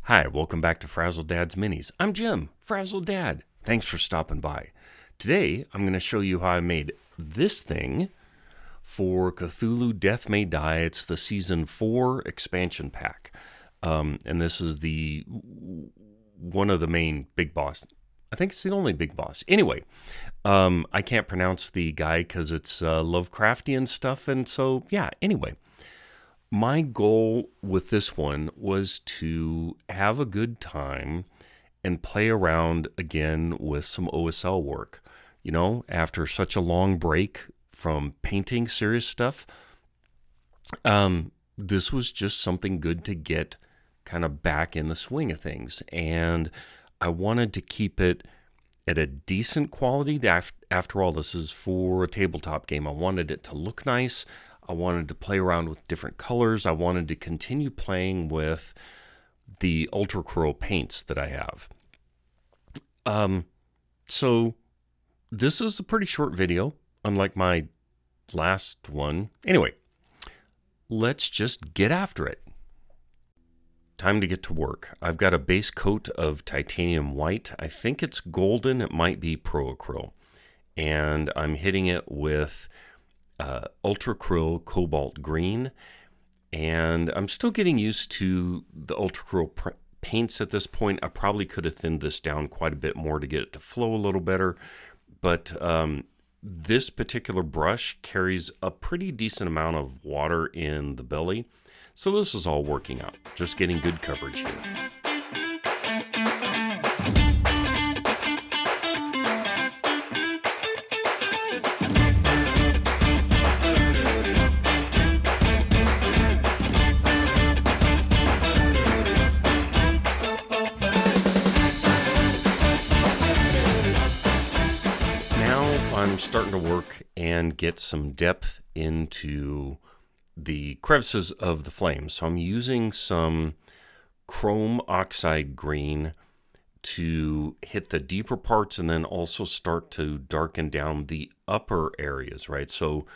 Hi, welcome back to Frazzle Dad's Minis. I'm Jim, Frazzle Dad. Thanks for stopping by. Today, I'm going to show you how I made this thing for Cthulhu Death May Die. It's the Season 4 expansion pack. And this is one of the main big boss. I think it's the only big boss. Anyway, I can't pronounce the guy because it's Lovecraftian stuff. And so, yeah, anyway. My goal with this one was to have a good time and play around again with some OSL work. You know, after such a long break from painting serious stuff, this was just something good to get kind of back in the swing of things. And I wanted to keep it at a decent quality. After all, this is for a tabletop game. I wanted it to look nice. I wanted to play around with different colors. I wanted to continue playing with the Ultracryl paints that I have. So this is a pretty short video, unlike my last one. Anyway, let's just get after it. Time to get to work. I've got a base coat of titanium white. I think it's golden. It might be pro-acryl. And I'm hitting it with Ultracryl Cobalt Green, and I'm still getting used to the Ultracryl paints at this point. I probably could have thinned this down quite a bit more to get it to flow a little better, but this particular brush carries a pretty decent amount of water in the belly, so this is all working out, just getting good coverage here. I'm starting to work and get some depth into the crevices of the flames. So I'm using some chrome oxide green to hit the deeper parts and then also start to darken down the upper areas, right? So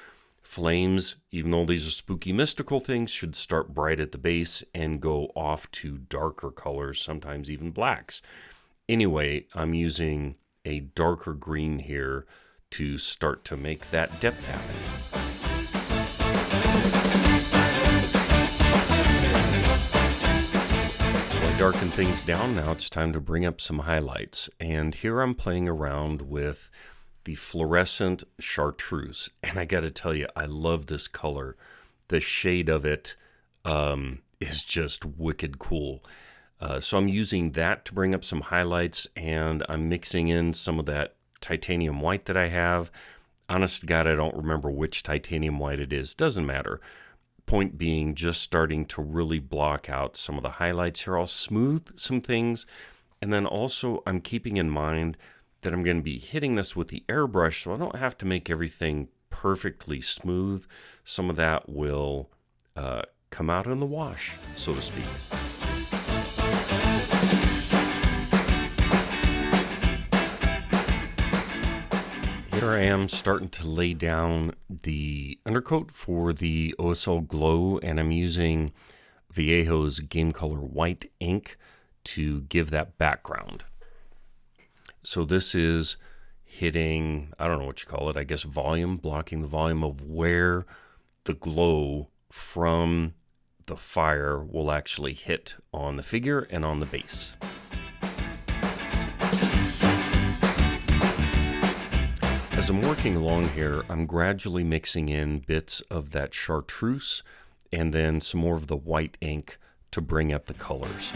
flames, even though these are spooky mystical things, should start bright at the base and go off to darker colors, sometimes even blacks. Anyway, I'm using a darker green here to start to make that depth happen. So I darken things down. Now it's time to bring up some highlights. And here I'm playing around with the fluorescent chartreuse. And I gotta tell you, I love this color. The shade of it is just wicked cool. So I'm using that to bring up some highlights, and I'm mixing in some of that titanium white that I have. Honest to God, I don't remember which titanium white it is. Doesn't matter. Point being, just starting to really block out some of the highlights here. I'll smooth some things, and then also I'm keeping in mind that I'm going to be hitting this with the airbrush, so I don't have to make everything perfectly smooth. Some of that will come out in the wash, so to speak. Here I am starting to lay down the undercoat for the OSL Glow, and I'm using Vallejo's Game Color White ink to give that background. So this is hitting, I don't know what you call it, I guess volume, blocking the volume of where the glow from the fire will actually hit on the figure and on the base. As I'm working along here, I'm gradually mixing in bits of that chartreuse and then some more of the white ink to bring up the colors.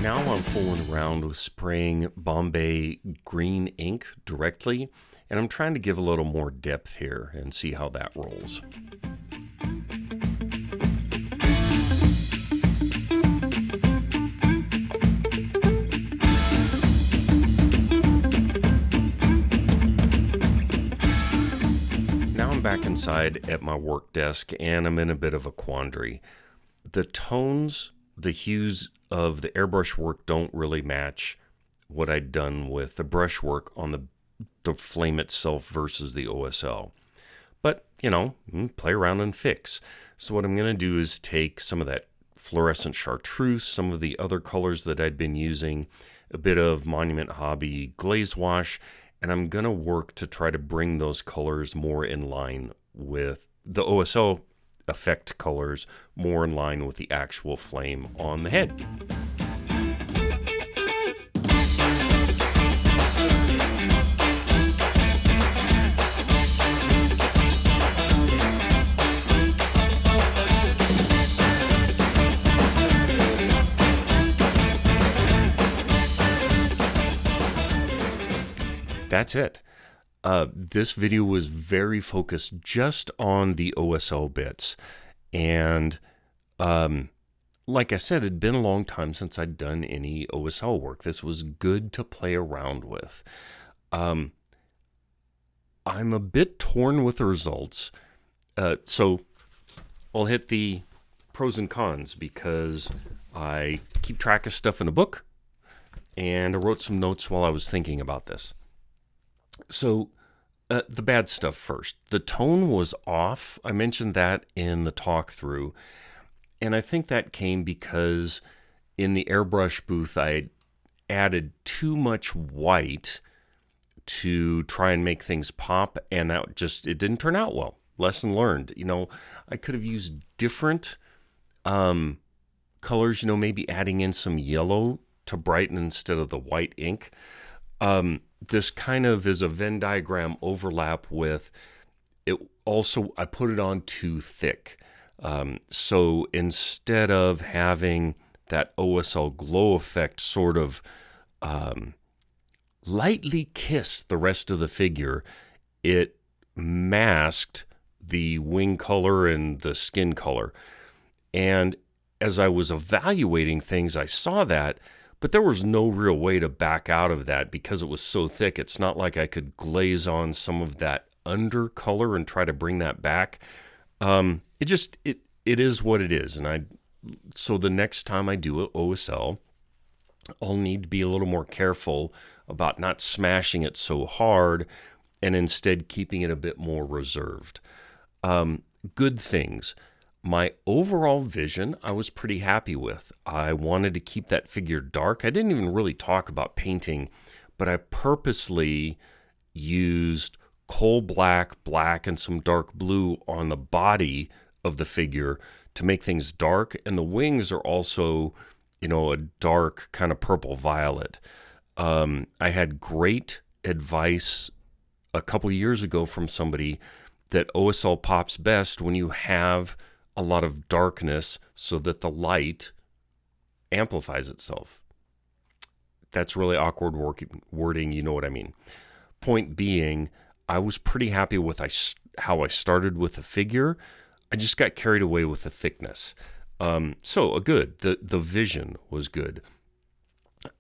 Now I'm fooling around with spraying Bombay green ink directly, and I'm trying to give a little more depth here and see how that rolls. Back inside at my work desk, and I'm in a bit of a quandary. The tones, the hues of the airbrush work don't really match what I'd done with the brush work on the flame itself versus the OSL. But, you know, play around and fix. So what I'm going to do is take some of that fluorescent chartreuse, some of the other colors that I'd been using, a bit of Monument Hobby glaze wash, and I'm going to work to try to bring those colors more in line with the OSL effect colors, more in line with the actual flame on the head. That's it. This video was very focused just on the OSL bits. And like I said, it'd been a long time since I'd done any OSL work. This was good to play around with. I'm a bit torn with the results. So I'll hit the pros and cons because I keep track of stuff in a book. And I wrote some notes while I was thinking about this. So the bad stuff first. The tone was off. I mentioned that in the talk through. And I think that came because in the airbrush booth, I added too much white to try and make things pop. And that just, it didn't turn out well. Lesson learned. You know, I could have used different colors, you know, maybe adding in some yellow to brighten instead of the white ink. This kind of is a Venn diagram overlap with it. Also, I put it on too thick. So instead of having that OSL glow effect sort of lightly kiss the rest of the figure, it masked the wing color and the skin color. And as I was evaluating things, I saw that. But there was no real way to back out of that because it was so thick. It's not like I could glaze on some of that under color and try to bring that back. It is what it is. And so the next time I do an OSL, I'll need to be a little more careful about not smashing it so hard and instead keeping it a bit more reserved. Good things. My overall vision, I was pretty happy with. I wanted to keep that figure dark. I didn't even really talk about painting, but I purposely used coal black, black, and some dark blue on the body of the figure to make things dark. And the wings are also, you know, a dark kind of purple violet. I had great advice a couple years ago from somebody that OSL pops best when you have a lot of darkness so that the light amplifies itself. That's really awkward wording, you know what I mean. Point being, I was pretty happy with how I started with the figure. I just got carried away with the thickness. So good. The vision was good.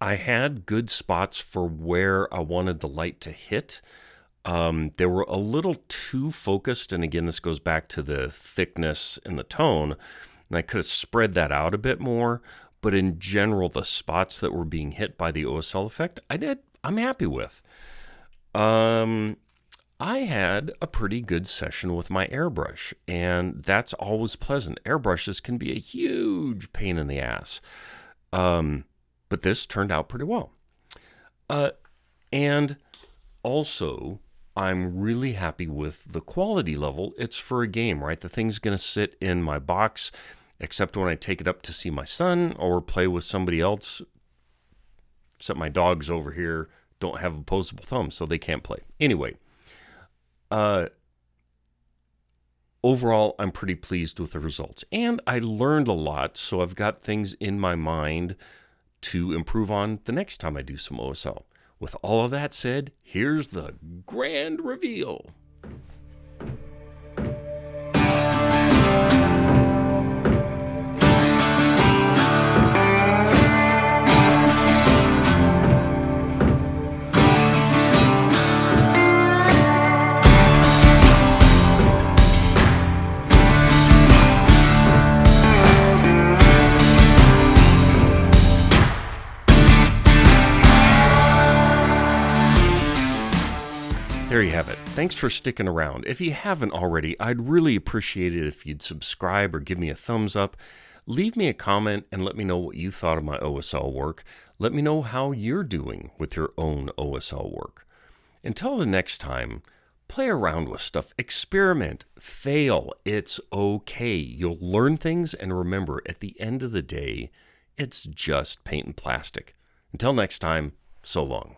I had good spots for where I wanted the light to hit. They were a little too focused, and again, this goes back to the thickness and the tone, and I could have spread that out a bit more, but in general, the spots that were being hit by the OSL effect, I'm happy with. I had a pretty good session with my airbrush, and that's always pleasant. Airbrushes can be a huge pain in the ass, but this turned out pretty well. And also, I'm really happy with the quality level. It's for a game, right? The thing's going to sit in my box, except when I take it up to see my son or play with somebody else. Except my dogs over here don't have opposable thumbs, so they can't play. Anyway, overall, I'm pretty pleased with the results. And I learned a lot, so I've got things in my mind to improve on the next time I do some OSL. With all of that said, here's the grand reveal. There you have it. Thanks for sticking around. If you haven't already, I'd really appreciate it if you'd subscribe or give me a thumbs up. Leave me a comment and let me know what you thought of my OSL work. Let me know how you're doing with your own OSL work. Until the next time, play around with stuff, experiment, fail. It's okay. You'll learn things, and remember, at the end of the day, it's just paint and plastic. Until next time, so long.